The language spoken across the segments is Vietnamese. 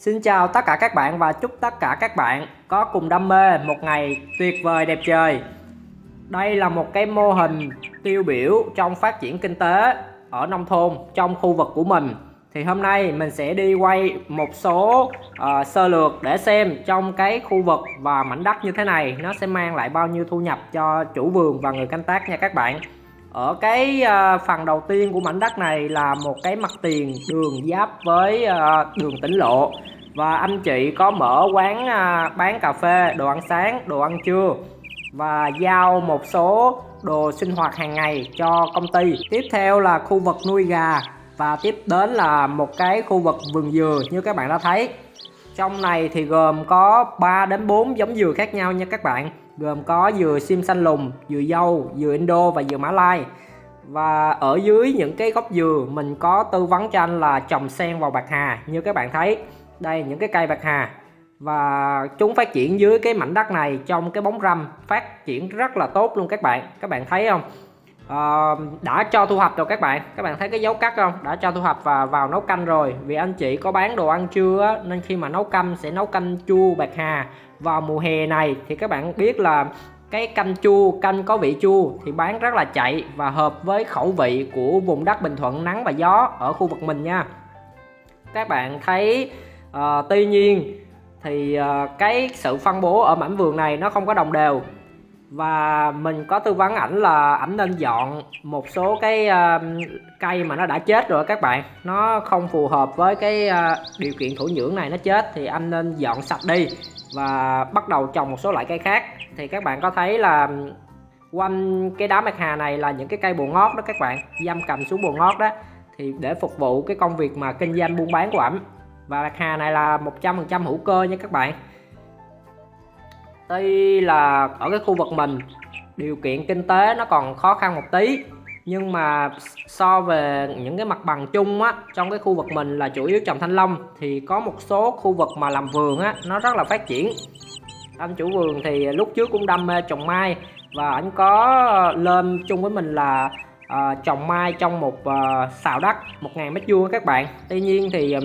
Xin chào tất cả các bạn và chúc tất cả các bạn có cùng đam mê một ngày tuyệt vời đẹp trời. Đây là một cái mô hình tiêu biểu trong phát triển kinh tế ở nông thôn trong khu vực của mình. Thì hôm nay mình sẽ đi quay một số sơ lược để xem trong cái khu vực và mảnh đất như thế này nó sẽ mang lại bao nhiêu thu nhập cho chủ vườn và người canh tác nha các bạn. Ở cái phần đầu tiên của mảnh đất này là một cái mặt tiền đường giáp với đường tỉnh lộ, và anh chị có mở quán bán cà phê, đồ ăn sáng, đồ ăn trưa và giao một số đồ sinh hoạt hàng ngày cho công ty. Tiếp theo là khu vực nuôi gà và tiếp đến là một cái khu vực vườn dừa như các bạn đã thấy. Trong này thì gồm có 3 đến 4 giống dừa khác nhau nha các bạn. Gồm có dừa sim xanh lùn, dừa dâu, dừa Indo và dừa Mã Lai. Và ở dưới những cái gốc dừa mình có tư vấn cho anh là trồng xen vào bạc hà như các bạn thấy. Đây những cái cây bạc hà, và chúng phát triển dưới cái mảnh đất này trong cái bóng râm, phát triển rất là tốt luôn các bạn thấy không? Đã cho thu hoạch rồi các bạn thấy cái dấu cắt không? Đã cho thu hoạch và vào nấu canh rồi. Vì anh chị có bán đồ ăn trưa á, nên khi mà nấu canh sẽ nấu canh chua bạc hà vào mùa hè này. Thì các bạn biết là cái canh chua, canh có vị chua thì bán rất là chạy và hợp với khẩu vị của vùng đất Bình Thuận nắng và gió ở khu vực mình nha. Các bạn thấy tuy nhiên thì cái sự phân bố ở mảnh vườn này nó không có đồng đều, và mình có tư vấn ảnh là ảnh nên dọn một số cái cây mà nó đã chết rồi các bạn, nó không phù hợp với cái điều kiện thổ nhưỡng này, nó chết thì anh nên dọn sạch đi và bắt đầu trồng một số loại cây khác. Thì các bạn có thấy là quanh cái đám bạc hà này là những cái cây bồ ngót đó các bạn, giâm cầm xuống bồ ngót đó, thì để phục vụ cái công việc mà kinh doanh buôn bán của ảnh. Và bạc hà này là 100% hữu cơ nha các bạn. Tuy là ở cái khu vực mình điều kiện kinh tế nó còn khó khăn một tí, nhưng mà so về những cái mặt bằng chung á, trong cái khu vực mình là chủ yếu trồng thanh long, thì có một số khu vực mà làm vườn á nó rất là phát triển. Anh chủ vườn thì lúc trước cũng đam mê trồng mai, và anh có lên chung với mình là trồng mai trong một xào đất 1.000 m² các bạn. Tuy nhiên thì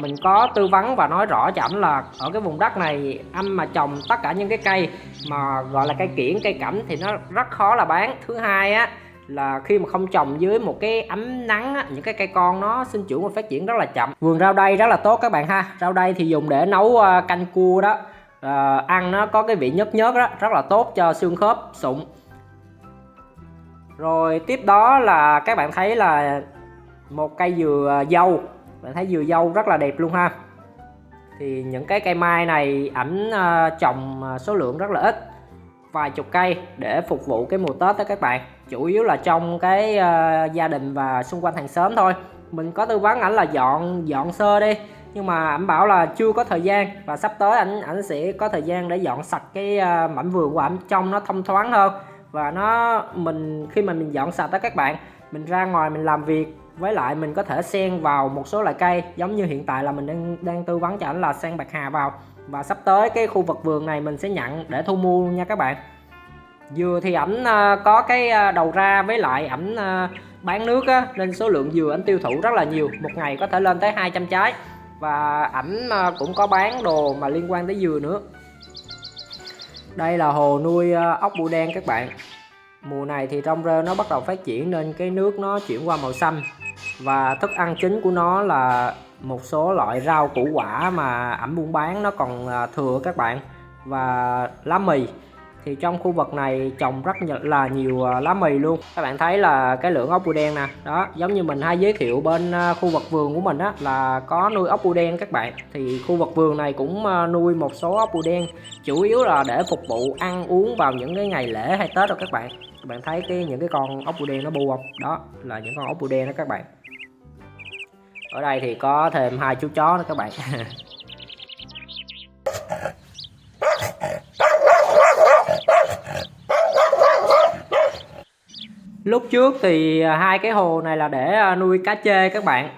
mình có tư vấn và nói rõ cho ảnh là ở cái vùng đất này anh mà trồng tất cả những cái cây mà gọi là cây kiểng, cây cảnh thì nó rất khó là bán. Thứ hai á là khi mà không trồng dưới một cái ánh nắng á, những cái cây con nó sinh trưởng và phát triển rất là chậm. Vườn rau đay rất là tốt các bạn ha. Rau đay thì dùng để nấu canh cua đó, ăn nó có cái vị nhớt nhớt đó, rất là tốt cho xương khớp, sụn. Rồi tiếp đó là các bạn thấy là một cây dừa dâu. Bạn thấy dừa dâu rất là đẹp luôn ha. Thì những cái cây mai này ảnh trồng số lượng rất là ít, vài chục cây để phục vụ cái mùa Tết đó các bạn. Chủ yếu là trong cái gia đình và xung quanh hàng xóm thôi. Mình có tư vấn ảnh là dọn sơ đi, nhưng mà ảnh bảo là chưa có thời gian, và sắp tới ảnh sẽ có thời gian để dọn sạch cái mảnh vườn của ảnh, trông nó thông thoáng hơn. Và khi mà mình dọn sạch đó các bạn, mình ra ngoài mình làm việc, với lại mình có thể xen vào một số loại cây, giống như hiện tại là mình đang tư vấn cho ảnh là xen bạc hà vào. Và sắp tới cái khu vực vườn này mình sẽ nhận để thu mua nha các bạn. Dừa thì ảnh có cái đầu ra, với lại ảnh bán nước á, nên số lượng dừa ảnh tiêu thụ rất là nhiều, một ngày có thể lên tới 200 trái. Và ảnh cũng có bán đồ mà liên quan tới dừa nữa. Đây là hồ nuôi ốc bươu đen các bạn. Mùa này thì rong rêu nó bắt đầu phát triển nên cái nước nó chuyển qua màu xanh, và thức ăn chính của nó là một số loại rau củ quả mà ảnh buôn bán nó còn thừa các bạn, và lá mì. Thì trong khu vực này trồng rất là nhiều lá mì luôn. Các bạn thấy là cái lượng ốc bươu đen nè, đó giống như mình hay giới thiệu bên khu vực vườn của mình á, là có nuôi ốc bươu đen các bạn. Thì khu vực vườn này cũng nuôi một số ốc bươu đen, chủ yếu là để phục vụ ăn uống vào những cái ngày lễ hay Tết rồi các bạn. Các bạn thấy những cái con ốc bươu đen nó bu không? Đó là những con ốc bươu đen đó các bạn. Ở đây thì có thêm 2 chú chó nữa các bạn. Lúc trước thì 2 cái hồ này là để nuôi cá trê các bạn.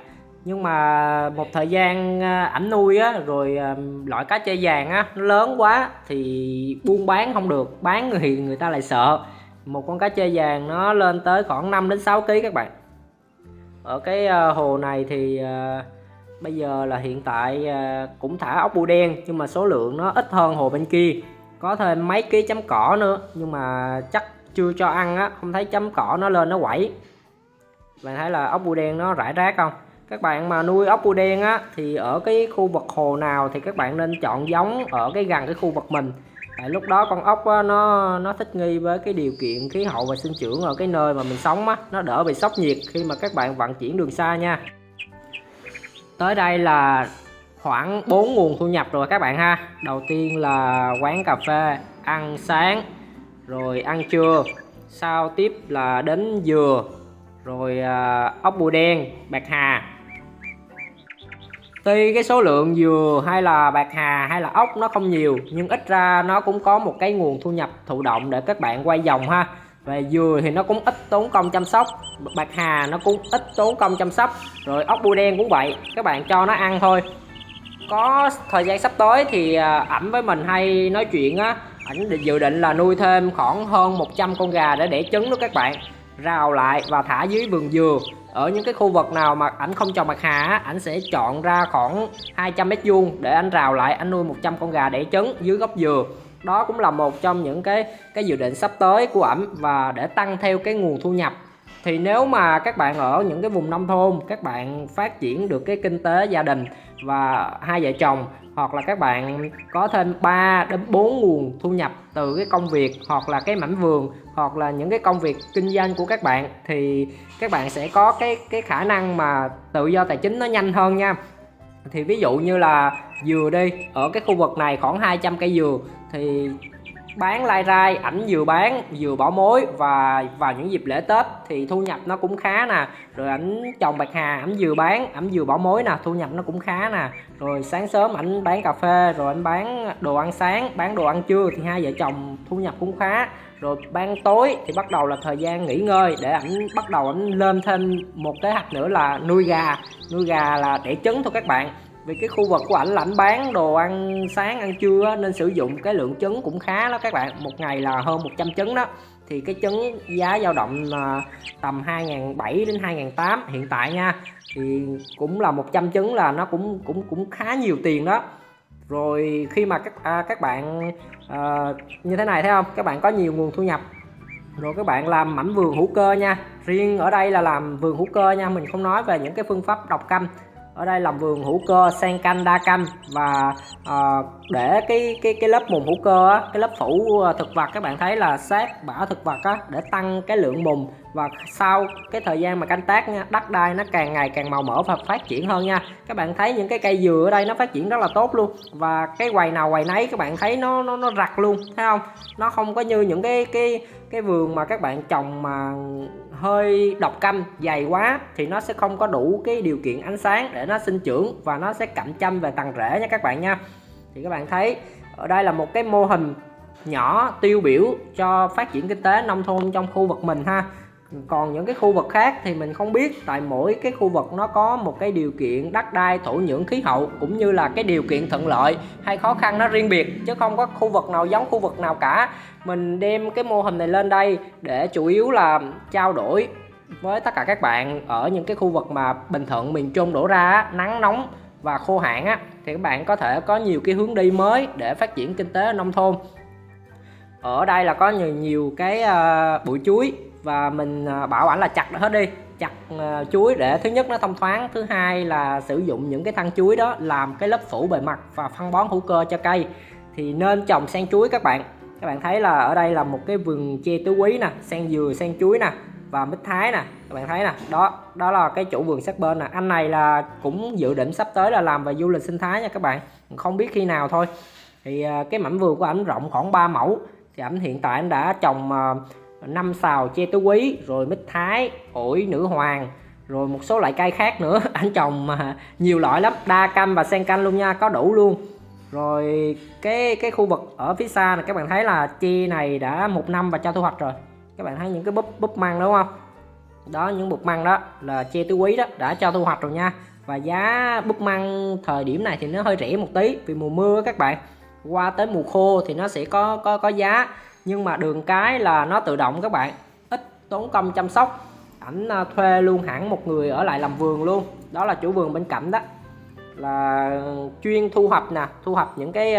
Nhưng mà một thời gian ảnh nuôi á, rồi loại cá trê vàng á nó lớn quá thì buôn bán không được, bán thì người ta lại sợ. Một con cá trê vàng nó lên tới khoảng 5 đến 6 kg các bạn. Ở cái hồ này thì Bây giờ là hiện tại cũng thả ốc bươu đen, nhưng mà số lượng nó ít hơn hồ bên kia, có thêm mấy ký chấm cỏ nữa, nhưng mà chắc chưa cho ăn á, không thấy chấm cỏ nó lên nó quẩy. Bạn thấy là ốc bươu đen nó rải rác không? Các bạn mà nuôi ốc bươu đen á thì ở cái khu vực hồ nào thì các bạn nên chọn giống ở gần cái khu vực mình, tại lúc đó con ốc á, nó thích nghi với cái điều kiện khí hậu và sinh trưởng ở cái nơi mà mình sống á, nó đỡ bị sốc nhiệt khi mà các bạn vận chuyển đường xa nha. Tới đây là khoảng 4 nguồn thu nhập rồi các bạn ha. Đầu tiên là quán cà phê, ăn sáng, rồi ăn trưa, sau tiếp là đến dừa, rồi ốc bươu đen, bạc hà. Tuy cái số lượng dừa hay là bạc hà hay là ốc nó không nhiều, nhưng ít ra nó cũng có một cái nguồn thu nhập thụ động để các bạn quay vòng ha. Về dừa thì nó cũng ít tốn công chăm sóc, bạc hà nó cũng ít tốn công chăm sóc, rồi ốc bươu đen cũng vậy, các bạn cho nó ăn thôi. Có thời gian sắp tới thì ảnh với mình hay nói chuyện á, ảnh dự định là nuôi thêm khoảng hơn 100 con gà để đẻ trứng đó các bạn, rào lại và thả dưới vườn dừa. Ở những cái khu vực nào mà ảnh không trồng bạc hà á, ảnh sẽ chọn ra khoảng 200 mét vuông để anh rào lại, anh nuôi 100 con gà đẻ trứng dưới gốc dừa. Đó cũng là một trong những cái dự định sắp tới của ảnh, và để tăng theo cái nguồn thu nhập. Thì nếu mà các bạn ở những cái vùng nông thôn, các bạn phát triển được cái kinh tế gia đình và hai vợ chồng, hoặc là các bạn có thêm 3 đến 4 nguồn thu nhập từ cái công việc hoặc là cái mảnh vườn hoặc là những cái công việc kinh doanh của các bạn, thì các bạn sẽ có cái khả năng mà tự do tài chính nó nhanh hơn nha. Thì ví dụ như là dừa đi, ở cái khu vực này khoảng 200 cây dừa thì bán lai rai, ảnh vừa bán vừa bỏ mối, và vào những dịp lễ Tết thì thu nhập nó cũng khá nè. Rồi ảnh trồng bạc hà, ảnh vừa bán ảnh vừa bỏ mối nè, thu nhập nó cũng khá nè. Rồi sáng sớm ảnh bán cà phê, rồi ảnh bán đồ ăn sáng, bán đồ ăn trưa, thì hai vợ chồng thu nhập cũng khá. Rồi ban tối thì bắt đầu là thời gian nghỉ ngơi, để ảnh bắt đầu ảnh lên thêm một kế hoạch nữa là nuôi gà. Nuôi gà là đẻ trứng thôi các bạn, vì cái khu vực của ảnh là ảnh bán đồ ăn sáng ăn trưa nên sử dụng cái lượng trứng cũng khá đó các bạn, một ngày là hơn 100 trứng đó. Thì cái trứng giá dao động là tầm 2.700 đến 2.800 hiện tại nha, thì cũng là 100 trứng là nó cũng khá nhiều tiền đó. Rồi khi mà các bạn như thế này thấy không, các bạn có nhiều nguồn thu nhập, rồi các bạn làm mảnh vườn hữu cơ nha. Riêng ở đây là làm vườn hữu cơ nha, mình không nói về những cái phương pháp độc canh. Ở đây làm vườn hữu cơ, xen canh, đa canh, và để cái lớp mùn hữu cơ á, cái lớp phủ thực vật các bạn thấy là sát bã thực vật á, để tăng cái lượng mùn. Và sau cái thời gian mà canh tác nha, đất đai nó càng ngày càng màu mỡ và phát triển hơn nha. Các bạn thấy những cái cây dừa ở đây nó phát triển rất là tốt luôn, và cái quầy nào quầy nấy các bạn thấy nó rặt luôn, thấy không? Nó không có như những cái vườn mà các bạn trồng mà hơi độc canh dày quá thì nó sẽ không có đủ cái điều kiện ánh sáng để nó sinh trưởng, và nó sẽ cạnh tranh về tầng rễ nha các bạn nha. Thì các bạn thấy ở đây là một cái mô hình nhỏ tiêu biểu cho phát triển kinh tế nông thôn trong khu vực mình ha. Còn những cái khu vực khác thì mình không biết, tại mỗi cái khu vực nó có một cái điều kiện đất đai, thổ nhưỡng, khí hậu, cũng như là cái điều kiện thuận lợi hay khó khăn nó riêng biệt, chứ không có khu vực nào giống khu vực nào cả. Mình đem cái mô hình này lên đây để chủ yếu là trao đổi với tất cả các bạn ở những cái khu vực mà Bình Thuận, miền Trung đổ ra nắng nóng và khô hạn á, thì các bạn có thể có nhiều cái hướng đi mới để phát triển kinh tế nông thôn. Ở đây là có nhiều cái bụi chuối, và mình bảo ảnh là chặt hết đi, chặt chuối để thứ nhất nó thông thoáng, thứ hai là sử dụng những cái thân chuối đó làm cái lớp phủ bề mặt và phân bón hữu cơ cho cây. Thì nên trồng sen chuối các bạn. Các bạn thấy là ở đây là một cái vườn tre tứ quý nè, sen dừa, sen chuối nè, và mít thái nè, các bạn thấy nè, đó là cái chủ vườn sát bên nè. Anh này là cũng dự định sắp tới là làm về du lịch sinh thái nha các bạn, không biết khi nào thôi. Thì cái mảnh vườn của ảnh rộng khoảng 3 mẫu, thì ảnh hiện tại anh đã trồng 5 sào tre tứ quý, rồi mít thái, ổi nữ hoàng, rồi một số loại cây khác nữa. Anh trồng nhiều loại lắm, đa canh và xen canh luôn nha, có đủ luôn. Rồi cái khu vực ở phía xa này các bạn thấy là tre này đã 1 năm và cho thu hoạch rồi. Các bạn thấy những cái búp măng đúng không? Đó, những búp măng đó là tre tứ quý đó, đã cho thu hoạch rồi nha. Và giá búp măng thời điểm này thì nó hơi rẻ một tí vì mùa mưa các bạn. Qua tới mùa khô thì nó sẽ có giá, nhưng mà đường cái là nó tự động các bạn, ít tốn công chăm sóc. Ảnh thuê luôn hẳn một người ở lại làm vườn luôn, đó là chủ vườn bên cạnh đó. là chuyên thu hoạch nè, thu hoạch những cái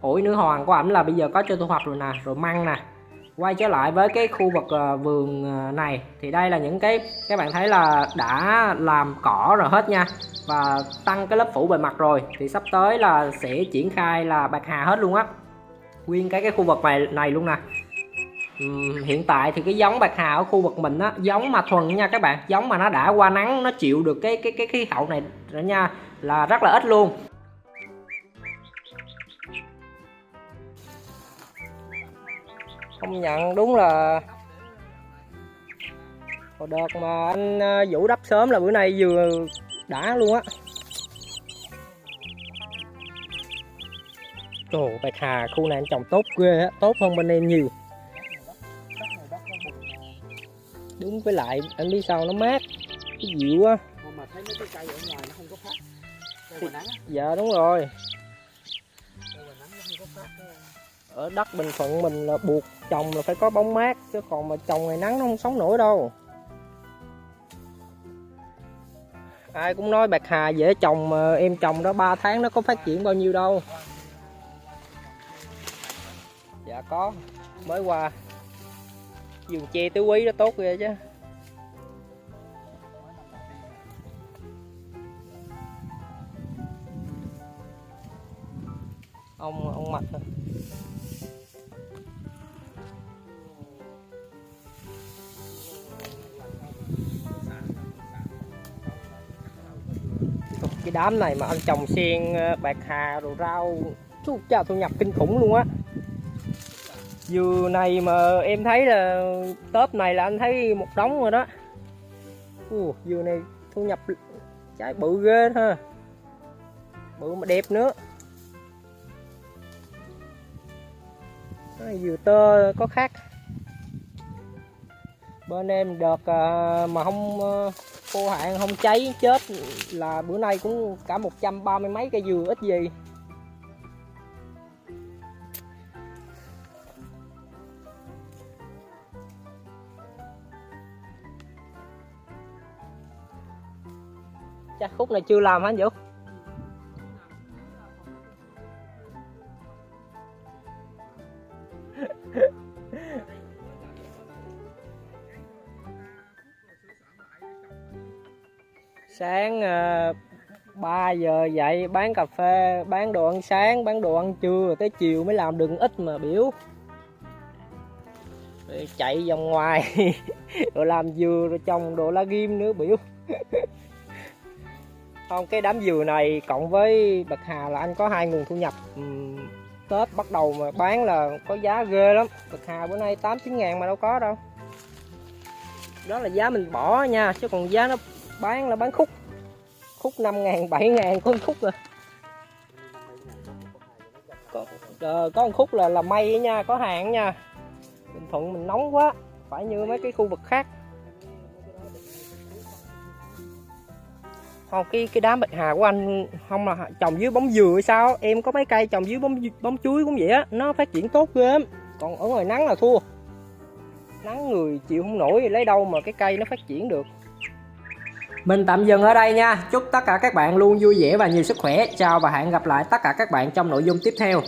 ổi nữ hoàng của ảnh là bây giờ có cho thu hoạch rồi nè, rồi măng nè. Quay trở lại với cái khu vực vườn này thì đây là những cái các bạn thấy là đã làm cỏ rồi hết nha, và tăng cái lớp phủ bề mặt rồi, thì sắp tới là sẽ triển khai là bạc hà hết luôn á, nguyên cái khu vực này luôn nè. Hiện tại thì cái giống bạc hà ở khu vực mình á, giống mà thuần nha các bạn, giống mà nó đã qua nắng, nó chịu được cái khí hậu này rồi nha, là rất là ít luôn. Công nhận đúng là hồi đợt mà anh Vũ đắp sớm là bữa nay vừa đã luôn á. Trời, bạc hà khu này anh trồng tốt ghê á, tốt hơn bên em nhiều. Đúng, với lại anh biết sao nó mát, cái dịu á. Mà thấy mấy cái cây ở ngoài nó không có phát. Cây ngoài nắng á. Dạ đúng rồi. Cây ngoài nắng nó không có phát. Ở đất Bình Thuận mình là buộc trồng là phải có bóng mát, chứ còn mà trồng ngoài nắng nó không sống nổi đâu. Ai cũng nói bạc hà dễ trồng mà em trồng đó 3 tháng nó có phát triển bao nhiêu đâu. Dạ có, mới qua vườn tre tứ quý đó tốt ghê chứ. Ông Mạch thôi. Cái đám này mà anh trồng sen bạc hà rồi rau chú cha thu nhập kinh khủng luôn á. Dừa này mà em thấy là tớp này là anh thấy một đống rồi đó. Dừa này thu nhập trái bự ghê ha, bự mà đẹp nữa. Dừa tơ có khác. Bên em đợt mà không khô hạn không cháy chết là bữa nay cũng cả 130 mấy cây dừa ít gì. Chắc khúc này chưa làm hả anh Vũ? Sáng 3 giờ dậy bán cà phê, bán đồ ăn sáng, bán đồ ăn trưa, tới chiều mới làm đừng ít mà biểu. Rồi chạy vòng ngoài rồi làm dừa rồi trồng đồ lá ghim nữa biểu. Không, cái đám dừa này cộng với bạc hà là anh có 2 nguồn thu nhập. Tết bắt đầu mà bán là có giá ghê lắm. Bạc hà bữa nay 8-9 ngàn mà đâu có đâu. Đó là giá mình bỏ nha, chứ còn giá nó bán là bán khúc. Khúc 5 ngàn, 7 ngàn có một khúc rồi. Có một khúc là may nha, có hàng nha. Bình Thuận mình nóng quá, phải như mấy cái khu vực khác. Không, cái đám bạc hà của anh không là trồng dưới bóng dừa hay sao? Em có mấy cây trồng dưới bóng chuối cũng vậy á, nó phát triển tốt ghê lắm. Còn ở ngoài nắng là thua. Nắng người chịu không nổi, lấy đâu mà cái cây nó phát triển được. Mình tạm dừng ở đây nha. Chúc tất cả các bạn luôn vui vẻ và nhiều sức khỏe. Chào và hẹn gặp lại tất cả các bạn trong nội dung tiếp theo.